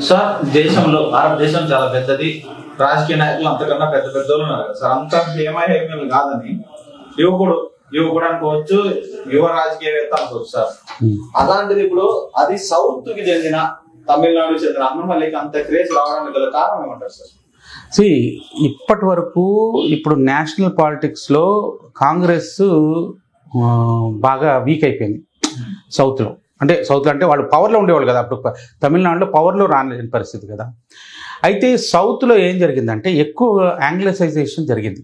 Sir దేశంలో భారతదేశం చాలా పెద్దది, రాజకీయ నాయకులు అంతకన్నా పెద్ద పెద్దలు ఉన్నారు కదా సార్. అంత హేమహేమీలు కాదని యువకుడు అనుకోవచ్చు, యువ రాజకీయవేత్త అనుకోవచ్చు సార్. అలాంటిది ఇప్పుడు అది సౌత్ కి చెందిన తమిళనాడుకి చెందిన అన్నమల్లికి అంత క్రేజ్ రావడానికి గల కారణం ఏమంటారు సార్? ఇప్పటి వరకు ఇప్పుడు నేషనల్ పాలిటిక్స్ లో కాంగ్రెస్ బాగా వీక్ అయిపోయింది సౌత్లో. సౌత్లో అంటే వాళ్ళు పవర్లో ఉండేవాళ్ళు కదా, అప్పుడు తమిళనాడులో పవర్లో రాని పరిస్థితి కదా. అయితే సౌత్లో ఏం జరిగిందంటే ఎక్కువ యాంగ్లసైజేషన్ జరిగింది,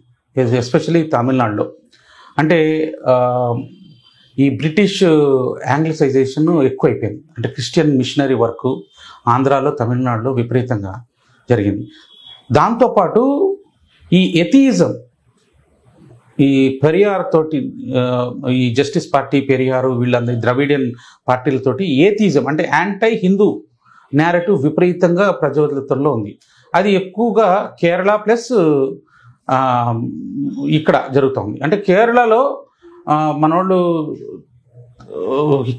ఎస్పెషల్లీ తమిళనాడులో. అంటే ఈ బ్రిటిష్ యాంగ్లసైజేషన్ ఎక్కువ అయిపోయింది. అంటే క్రిస్టియన్ మిషనరీ వర్క్ ఆంధ్రాలో తమిళనాడులో విపరీతంగా జరిగింది. దాంతోపాటు ఈ ఎథియిజం, ఈ పెరియార్ తోటి, ఈ జస్టిస్ పార్టీ పెరియారు వీళ్ళందరి ద్రవిడియన్ పార్టీలతోటి ఏథియిజం అంటే యాంటై హిందూ నేరేటివ్ విపరీతంగా ప్రజోదలతో ఉంది. అది ఎక్కువగా కేరళ ప్లస్ ఇక్కడ జరుగుతుంది. అంటే కేరళలో మనోళ్ళు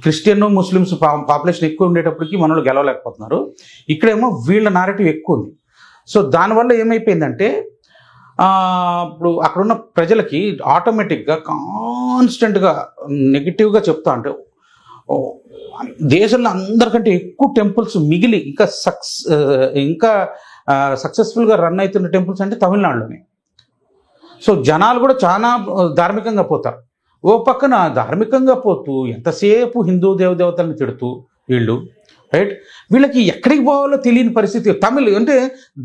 క్రిస్టియన్ ముస్లిమ్స్ పాపులేషన్ ఎక్కువ ఉండేటప్పటికి మనోళ్ళు గెలవలేకపోతున్నారు. ఇక్కడేమో వీళ్ళ నేరేటివ్ ఎక్కువ ఉంది. సో దానివల్ల ఏమైపోయిందంటే ఇప్పుడు అక్కడున్న ప్రజలకి ఆటోమేటిక్గా కాన్స్టెంట్గా నెగిటివ్గా చెప్తా అంటే దేశంలో అందరికంటే ఎక్కువ టెంపుల్స్ మిగిలి ఇంకా సక్సెస్ఫుల్గా రన్ అవుతున్న టెంపుల్స్ అంటే తమిళనాడులోనే. సో జనాలు కూడా చాలా ధార్మికంగా పోతారు. ఓ పక్కన ధార్మికంగా పోతూ ఎంతసేపు హిందూ దేవతలను తిడుతూ వీళ్ళు రైట్, వీళ్ళకి ఎక్కడికి పోవాలో తెలియని పరిస్థితి. తమిళ్ అంటే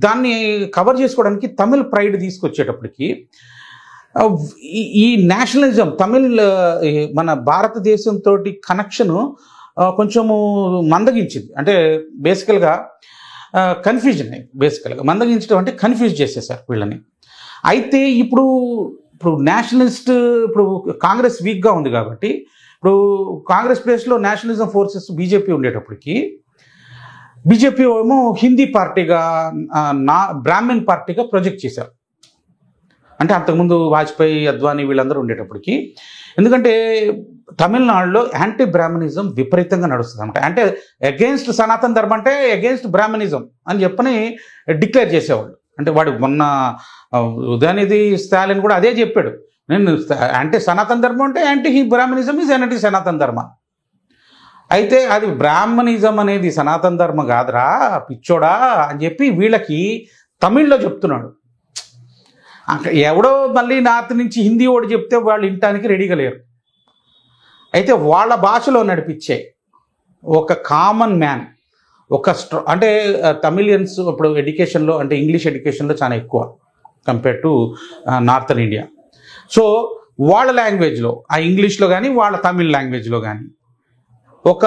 దాన్ని కవర్ చేసుకోవడానికి తమిళ్ ప్రైడ్ తీసుకొచ్చేటప్పటికి ఈ నేషనలిజం తమిళ్ మన భారతదేశంతో కనెక్షను కొంచెము మందగించింది. అంటే బేసికల్గా కన్ఫ్యూజన్ బేసికల్గా మందగించడం అంటే కన్ఫ్యూజ్ చేసేసారు వీళ్ళని. అయితే ఇప్పుడు నేషనలిస్ట్ ఇప్పుడు కాంగ్రెస్ వీక్గా ఉంది కాబట్టి ఇప్పుడు కాంగ్రెస్ ప్లేస్లో నేషనలిజం ఫోర్సెస్ బీజేపీ ఉండేటప్పటికి బీజేపీ ఏమో హిందీ పార్టీగా బ్రాహ్మణ్ పార్టీగా ప్రొజెక్ట్ చేశారు. అంటే అంతకుముందు వాజ్పేయి అద్వానీ వీళ్ళందరూ ఉండేటప్పటికి, ఎందుకంటే తమిళనాడులో యాంటీ బ్రాహ్మణిజం విపరీతంగా నడుస్తుంది అనమాట. అంటే అగెయిన్స్ట్ సనాతన ధర్మం అంటే అగెయిన్స్ట్ బ్రాహ్మణిజం అని చెప్పని డిక్లేర్ చేసేవాళ్ళు. అంటే వాడు మొన్న ఉదయనిధి స్టాలిన్ కూడా అదే చెప్పాడు, నేను యాంటీ సనాతన ధర్మం అంటే యాంటీ బ్రాహ్మణిజం ఈజ్ యాంటీ సనాతన ధర్మ. అయితే అది బ్రాహ్మణిజం అనేది సనాతన ధర్మ కాదురా పిచ్చోడా అని చెప్పి వీళ్ళకి తమిళ్లో చెప్తున్నాడు. ఎవడో మళ్ళీ నార్త్ నుంచి హిందీ ఓడి చెప్తే వాళ్ళు వినటానికి రెడీగా లేరు. అయితే వాళ్ళ భాషలో నడిపించే ఒక కామన్ మ్యాన్ అంటే తమిళియన్స్ ఇప్పుడు ఎడ్యుకేషన్లో అంటే ఇంగ్లీష్ ఎడ్యుకేషన్లో చాలా ఎక్కువ compare to northern India. So వాళ్ళ లాంగ్వేజ్లో ఆ ఇంగ్లీష్లో కానీ వాళ్ళ తమిళ్ లాంగ్వేజ్లో కానీ ఒక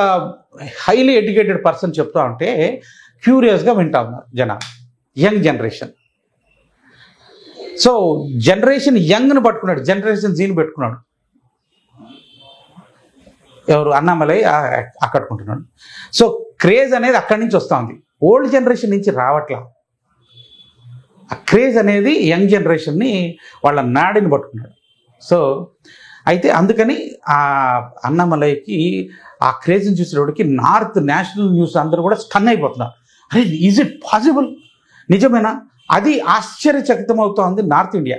హైలీ ఎడ్యుకేటెడ్ పర్సన్ చెప్తా ఉంటే క్యూరియస్గా వింటా ఉన్నారు జనాలు, యంగ్ జనరేషన్. సో జనరేషన్ యంగ్ను పట్టుకున్నాడు, జనరేషన్ జీని పెట్టుకున్నాడు. ఎవరు అన్నామలై ఆకట్టుకుంటున్నాడు. సో క్రేజ్ అనేది అక్కడి నుంచి వస్తూ ఉంది, ఓల్డ్ జనరేషన్ నుంచి రావట్లా. ఆ క్రేజ్ అనేది యంగ్ జనరేషన్ని వాళ్ళ నాడిని పట్టుకున్నాడు. సో అయితే అందుకని ఆ అన్నామలైకి ఆ క్రేజ్ని చూసేటప్పటికి నార్త్ నేషనల్ న్యూస్ అందరూ కూడా స్టన్ అయిపోతున్నారు. అరే ఈజ్ ఇట్ పాసిబుల్, నిజమేనా? అది ఆశ్చర్యచకితం అవుతోంది నార్త్ ఇండియా.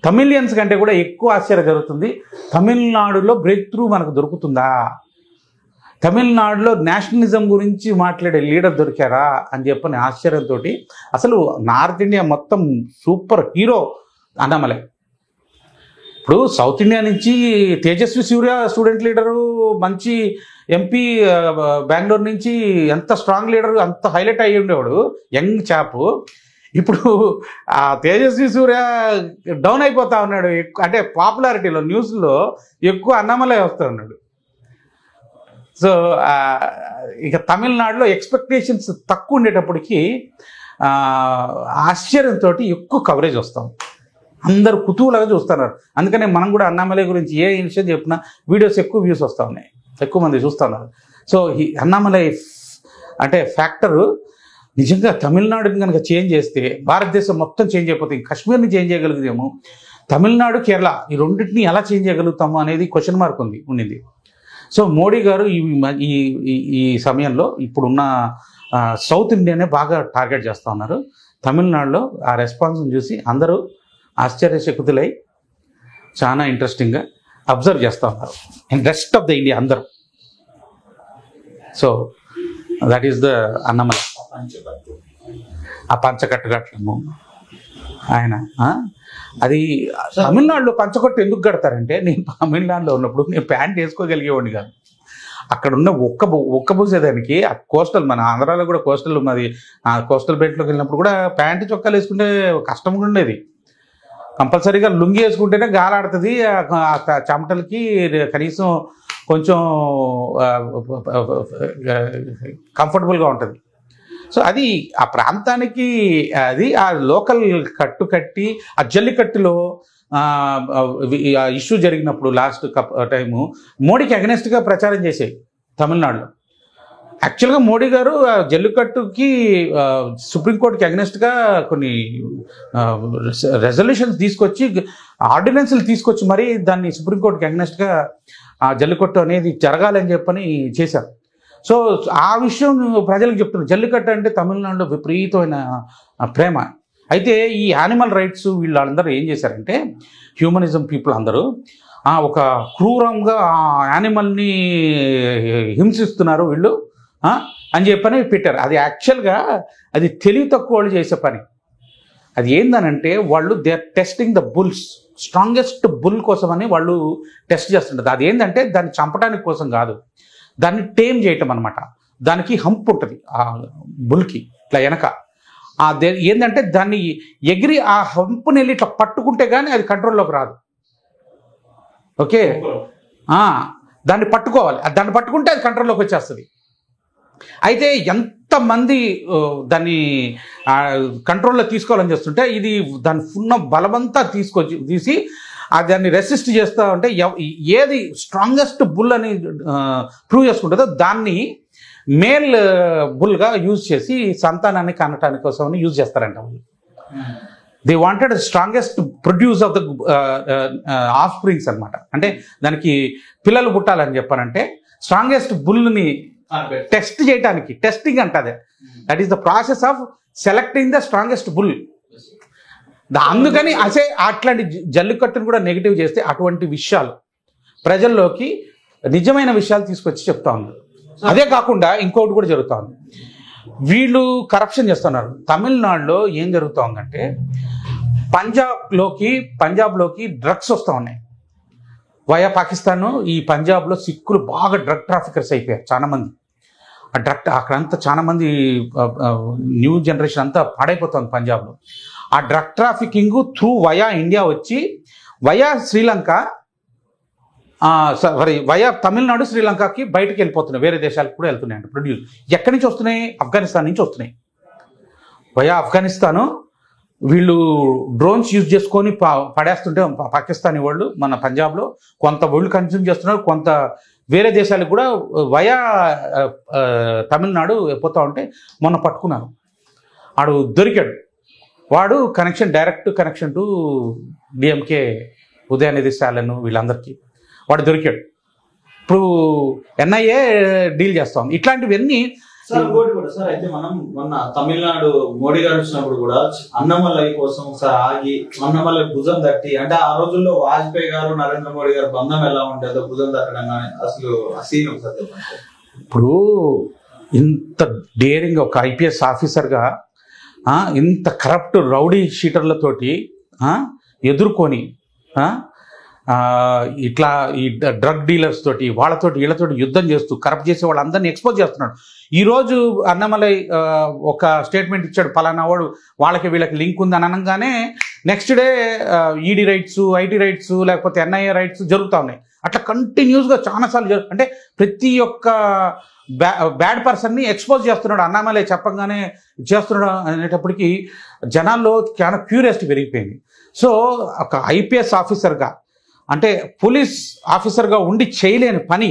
తమిళియన్స్ కంటే కూడా ఎక్కువ ఆశ్చర్యం జరుగుతుంది, తమిళనాడులో బ్రేక్ త్రూ మనకు దొరుకుతుందా, తమిళనాడులో నేషనలిజం గురించి మాట్లాడే లీడర్ దొరికారా అని చెప్పని ఆశ్చర్యంతో అసలు నార్త్ ఇండియా మొత్తం సూపర్ హీరో అన్నామలై. ఇప్పుడు సౌత్ ఇండియా నుంచి తేజస్వి సూర్య స్టూడెంట్ లీడరు, మంచి ఎంపీ, బెంగళూరు నుంచి ఎంత స్ట్రాంగ్ లీడరు, అంత హైలైట్ అయ్యి ఉండేవాడు యంగ్ చాపు. ఇప్పుడు ఆ తేజస్వి సూర్య డౌన్ అయిపోతా ఉన్నాడు. అంటే పాపులారిటీలో న్యూస్లో ఎక్కువ అన్నామలై వస్తూ ఉన్నాడు. సో ఇక తమిళనాడులో ఎక్స్పెక్టేషన్స్ తక్కువ ఉండేటప్పటికి ఆశ్చర్యంతో ఎక్కువ కవరేజ్ వస్తాం, అందరూ కుతూహలంగా చూస్తున్నారు. అందుకనే మనం కూడా అన్నామలై గురించి ఏ విషయం చెప్పినా వీడియోస్ ఎక్కువ వ్యూస్ వస్తూ ఉన్నాయి, ఎక్కువ మంది చూస్తున్నారు. సో ఈ అన్నామలై అంటే ఫ్యాక్టరు నిజంగా తమిళనాడుని కనుక చేంజ్ చేస్తే భారతదేశం మొత్తం చేంజ్ అయిపోతుంది. కాశ్మీర్ని చేంజ్ చేయగలుగుతాము, తమిళనాడు కేరళ ఈ రెండింటిని ఎలా చేంజ్ చేయగలుగుతాము అనేది క్వశ్చన్ మార్క్ ఉండింది. సో మోడీ గారు ఈ సమయంలో ఇప్పుడున్న సౌత్ ఇండియానే బాగా టార్గెట్ చేస్తూ ఉన్నారు. తమిళనాడులో ఆ రెస్పాన్స్ని చూసి అందరూ ఆశ్చర్యచకితులై చాలా ఇంట్రెస్టింగ్గా అబ్జర్వ్ చేస్తూ ఉన్నారు and rest of the India అందరూ. So that is the Annamalai. ఆ పంచకట్టుగట్లము ఆయన అది తమిళనాడులో పంచకట్టు ఎందుకు కడతారంటే, నేను తమిళనాడులో ఉన్నప్పుడు నేను ప్యాంట్ వేసుకోగలిగేవాడిని కాదు. అక్కడ ఉన్న ఒక్క పూసేదానికి ఆ కోస్టల్, మన ఆంధ్రాలో కూడా కోస్టల్, మాది కోస్టల్ బెల్ట్లోకి వెళ్ళినప్పుడు కూడా ప్యాంటు చొక్కాలు వేసుకుంటే కష్టంగా ఉండేది. కంపల్సరీగా లుంగి వేసుకుంటేనే గాలాడుతుంది, చెమటలకి కనీసం కొంచెం కంఫర్టబుల్గా ఉంటుంది. సో అది ఆ ప్రాంతానికి, అది ఆ లోకల్ కట్టు కట్టి ఆ జల్లికట్టులో ఇష్యూ జరిగినప్పుడు లాస్ట్ టైము మోడీకి అగెనెస్ట్గా ప్రచారం చేసేవి తమిళనాడులో. యాక్చువల్గా మోడీ గారు జల్లికట్టుకి సుప్రీంకోర్టుకి అగెనెస్ట్గా కొన్ని రెజల్యూషన్స్ తీసుకొచ్చి, ఆర్డినెన్స్లు తీసుకొచ్చి మరీ దాన్ని సుప్రీంకోర్టుకి అగెనెస్ట్గా ఆ జల్లికట్టు అనేది జరగాలని చెప్పని చేశారు. సో ఆ విషయం ప్రజలకు చెప్తున్నారు. జల్లికట్టు అంటే తమిళనాడులో విపరీతమైన ప్రేమ. అయితే ఈ యానిమల్ రైట్స్ వీళ్ళందరూ ఏం చేశారంటే, హ్యూమనిజం పీపుల్ అందరూ ఒక క్రూరంగా ఆ యానిమల్ని హింసిస్తున్నారు వీళ్ళు అని చెప్పని పెట్టారు. అది యాక్చువల్గా అది తెలివి తక్కువ వాళ్ళు చేసే పని. అది ఏందనంటే, వాళ్ళు they are testing the bulls, strongest bull కోసం అని వాళ్ళు టెస్ట్ చేస్తుంటారు. అది ఏంటంటే దాన్ని చంపడానికి కోసం కాదు, దాన్ని టేమ్ చేయటం అనమాట. దానికి హంప్ ఉంటుంది ఆ బుల్కి ఇట్లా వెనక. ఏంటంటే దాన్ని ఎగిరి ఆ హంపుని వెళ్ళి ఇట్లా పట్టుకుంటే కానీ అది కంట్రోల్లోకి రాదు. ఓకే, దాన్ని పట్టుకోవాలి, దాన్ని పట్టుకుంటే అది కంట్రోల్లోకి వచ్చేస్తుంది. అయితే ఎంతమంది దాన్ని కంట్రోల్లో తీసుకోవాలని చేస్తుంటే, ఇది దాని ఉన్న బలమంతా తీసి దాన్ని రెసిస్ట్ చేస్తూ ఉంటే, ఏది స్ట్రాంగెస్ట్ బుల్ అని ప్రూవ్ చేసుకుంటుందో దాన్ని మేల్ బుల్గా యూజ్ చేసి సంతానాన్ని కనటానికి కోసం యూజ్ చేస్తారంట వాళ్ళు. They wanted strongest produce of the of springs అనమాట. అంటే దానికి పిల్లలు పుట్టాలని చెప్పారంటే స్ట్రాంగెస్ట్ బుల్ని టెస్ట్ చేయడానికి, టెస్టింగ్ అంటది. That is the process of selecting the strongest bull. అందుకని అట్లాంటి జల్లికట్టును కూడా నెగిటివ్ చేస్తే అటువంటి విషయాలు ప్రజల్లోకి నిజమైన విషయాలు తీసుకొచ్చి చెప్తా ఉన్నారు. అదే కాకుండా ఇంకొకటి కూడా జరుగుతూ ఉంది, వీళ్ళు కరప్షన్ చేస్తున్నారు. తమిళనాడులో ఏం జరుగుతూ ఉందంటే, పంజాబ్లోకి డ్రగ్స్ వస్తూ ఉన్నాయి వయా పాకిస్తాన్. ఈ పంజాబ్లో సిక్కులు బాగా డ్రగ్ ట్రాఫికర్స్ అయిపోయారు చాలామంది. ఆ అక్కడంతా చాలామంది న్యూ జనరేషన్ అంతా పాడైపోతుంది పంజాబ్లో. ఆ drug trafficking through via India వచ్చి వయా శ్రీలంక, వయా తమిళనాడు శ్రీలంకకి బయటకు వెళ్ళిపోతున్నాయి, వేరే దేశాలకు కూడా వెళ్తున్నాయండి ప్రొడ్యూస్. ఎక్కడి నుంచి వస్తున్నాయి? ఆఫ్ఘనిస్తాన్ నుంచి వస్తున్నాయి. వయా ఆఫ్ఘనిస్తాను వీళ్ళు డ్రోన్స్ యూజ్ చేసుకొని పడేస్తుంటే పాకిస్తానీ వాళ్ళు మన పంజాబ్లో కొంత వాళ్ళు కన్జ్యూమ్ చేస్తున్నారు, కొంత వేరే దేశాలకు కూడా వయా తమిళనాడు పోతా ఉంటే మొన్న పట్టుకున్నారు. వాడు దొరికాడు, వాడు direct connection to DMK, Udhayanidhi Stalin వీళ్ళందరికీ వాడు దొరికాడు. ఇప్పుడు ఎన్ఐఏ డీల్ చేస్తాం ఇట్లాంటివన్నీ. సార్ ఇంకోటి కూడా సార్, అయితే మనం మొన్న తమిళనాడు మోడీ గారు వచ్చినప్పుడు కూడా అన్నమలై కోసం సార్ ఆగి అన్నమలై భుజం తట్టి, అంటే ఆ రోజుల్లో వాజ్పేయి గారు నరేంద్ర మోడీ గారు బంధం ఎలా ఉంటుందో భుజం తట్టడం కానీ అసలు ఆ సీన్ ఒకసారి. ఇప్పుడు ఇంత డేరింగ్ ఒక ఐపీఎస్ ఆఫీసర్గా ఇంత కరప్ట్ రౌడీ షీటర్లతోటి ఎదుర్కొని ఇట్లా ఈ డ్రగ్ డీలర్స్ తోటి వీళ్ళతోటి యుద్ధం చేస్తూ కరప్ట్ చేసే వాళ్ళందరినీ ఎక్స్పోజ్ చేస్తున్నాడు. ఈరోజు అన్నమలై ఒక స్టేట్మెంట్ ఇచ్చాడు, పలానా వాడు వాళ్ళకి వీళ్ళకి లింక్ ఉంది అని అనగానే next day ED rights, IT raids, లేకపోతే ఎన్ఐఏ రైట్స్ జరుగుతూ ఉన్నాయి. అట్లా కంటిన్యూస్గా చాలాసార్లు అంటే ప్రతి ఒక్క బ్యాడ్ పర్సన్ని ఎక్స్పోజ్ చేస్తున్నాడు. అన్నమలై చెప్పంగానే చేస్తున్నాడు అనేటప్పటికీ జనాల్లో చాలా క్యూరియాసిటీ పెరిగిపోయింది. సో ఒక ఐపీఎస్ ఆఫీసర్గా, అంటే పోలీస్ ఆఫీసర్గా ఉండి చేయలేని పని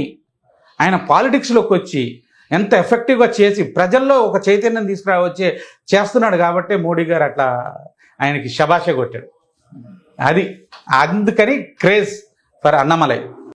ఆయన పాలిటిక్స్లోకి వచ్చి ఎంత ఎఫెక్టివ్గా చేసి ప్రజల్లో ఒక చైతన్యం తీసుకురావచ్చే చేస్తున్నాడు. కాబట్టి మోడీ గారు అట్లా ఆయనకి శబాషే కొట్టాడు. అది అందుకని క్రేజ్ ఫర్ అన్నమలై.